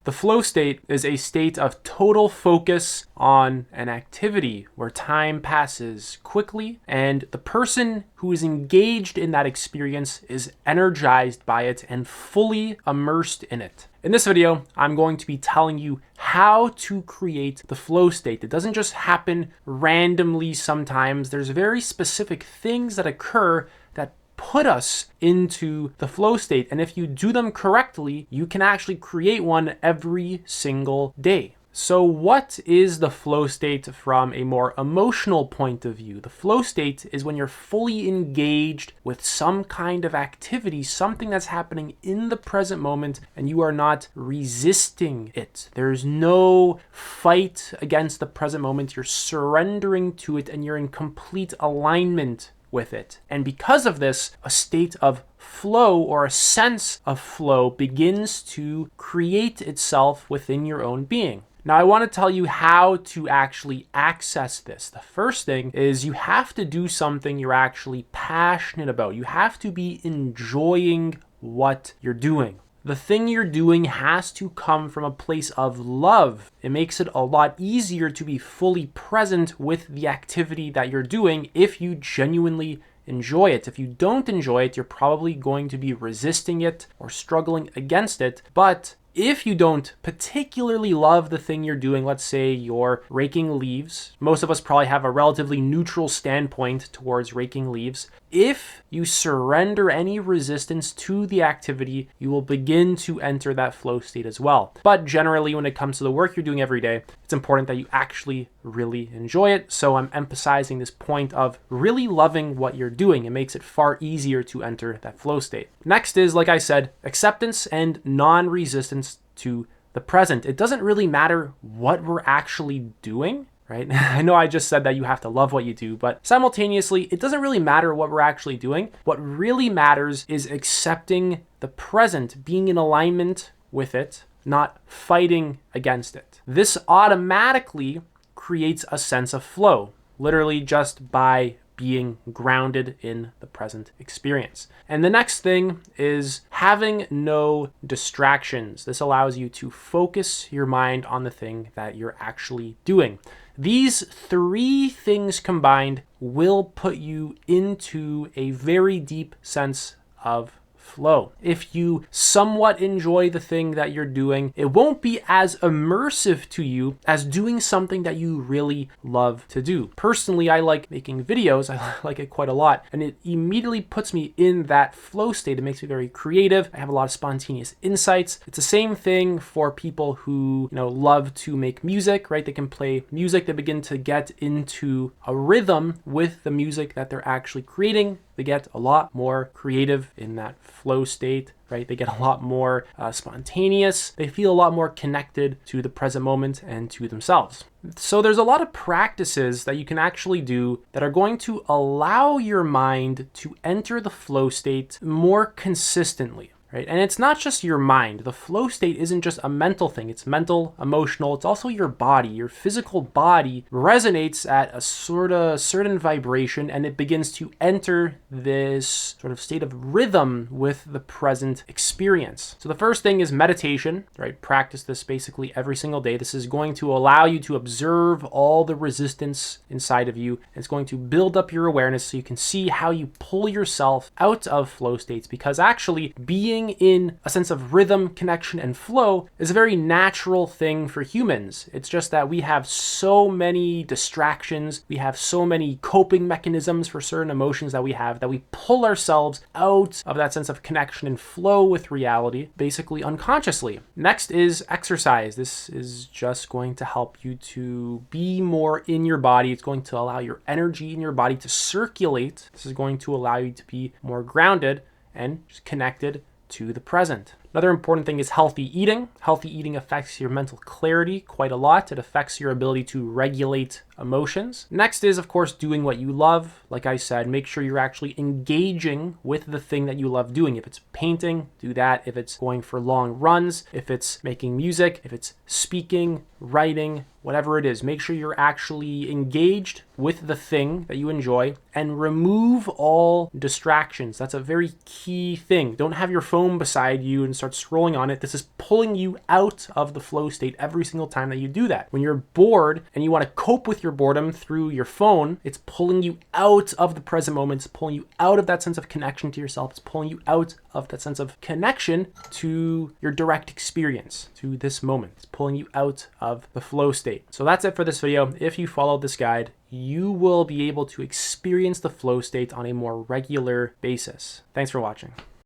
The flow state is a state of total focus on an activity where time passes quickly and the person who is engaged in that experience is energized by it and fully immersed in it. In this video, I'm going to be telling you how to create the flow state. It doesn't just happen randomly sometimes. There's very specific things that occur that put us into the flow state. And if you do them correctly, you can actually create one every single day. So what is the flow state from a more emotional point of view? The flow state is when you're fully engaged with some kind of activity, something that's happening in the present moment, and you are not resisting it. There's no fight against the present moment. You're surrendering to it and you're in complete alignment with it. And because of this, a state of flow or a sense of flow begins to create itself within your own being. Now, I want to tell you how to actually access this. The first thing is you have to do something you're actually passionate about. You have to be enjoying what you're doing. The thing you're doing has to come from a place of love. It makes it a lot easier to be fully present with the activity that you're doing if you genuinely enjoy it. If you don't enjoy it, you're probably going to be resisting it or struggling against it. But if you don't particularly love the thing you're doing, let's say you're raking leaves, most of us probably have a relatively neutral standpoint towards raking leaves. If you surrender any resistance to the activity, you will begin to enter that flow state as well. But generally, when it comes to the work you're doing every day, it's important that you actually really enjoy it. So I'm emphasizing this point of really loving what you're doing. It makes it far easier to enter that flow state. Next is, like I said, acceptance and non-resistance to the present. It doesn't really matter what we're actually doing, right? I know I just said that you have to love what you do, but simultaneously, it doesn't really matter what we're actually doing. What really matters is accepting the present, being in alignment with it, not fighting against it. This automatically creates a sense of flow, literally just by being grounded in the present experience. And the next thing is having no distractions. This allows you to focus your mind on the thing that you're actually doing. These three things combined will put you into a very deep sense of flow. If you somewhat enjoy the thing that you're doing, it won't be as immersive to you as doing something that you really love to do. Personally, I like making videos. I like it quite a lot, and it immediately puts me in that flow state. It makes me very creative. I have a lot of spontaneous insights. It's the same thing for people who, love to make music, right? They can play music. They begin to get into a rhythm with the music that they're actually creating. They get a lot more creative in that flow state, right? They get a lot more spontaneous. They feel a lot more connected to the present moment and to themselves. So there's a lot of practices that you can actually do that are going to allow your mind to enter the flow state more consistently. Right? And it's not just your mind. The flow state isn't just a mental thing. It's mental, emotional. It's also your body. Your physical body resonates at a sort of certain vibration, and it begins to enter this sort of state of rhythm with the present experience. So the first thing is meditation, right? Practice this basically every single day. This is going to allow you to observe all the resistance inside of you. It's going to build up your awareness so you can see how you pull yourself out of flow states, because actually being in a sense of rhythm, connection, and flow is a very natural thing for humans. It's just that we have so many distractions, we have so many coping mechanisms for certain emotions that we pull ourselves out of that sense of connection and flow with reality, basically unconsciously. Next is exercise. This is just going to help you to be more in your body. It's going to allow your energy in your body to circulate. This is going to allow you to be more grounded and just connected to the present. Another important thing is healthy eating. Healthy eating affects your mental clarity quite a lot. It affects your ability to regulate emotions. Next is, of course, doing what you love. Like I said, make sure you're actually engaging with the thing that you love doing. If it's painting, do that. If it's going for long runs, if it's making music, if it's speaking, writing, whatever it is, make sure you're actually engaged with the thing that you enjoy and remove all distractions. That's a very key thing. Don't have your phone beside you and start scrolling on it. This is pulling you out of the flow state every single time that you do that. When you're bored and you want to cope with your boredom through your phone, it's pulling you out of the present moment. It's pulling you out of that sense of connection to yourself. It's pulling you out of that sense of connection to your direct experience, to this moment. It's pulling you out of the flow state. So that's it for this video. If you follow this guide, you will be able to experience the flow state on a more regular basis. Thanks for watching.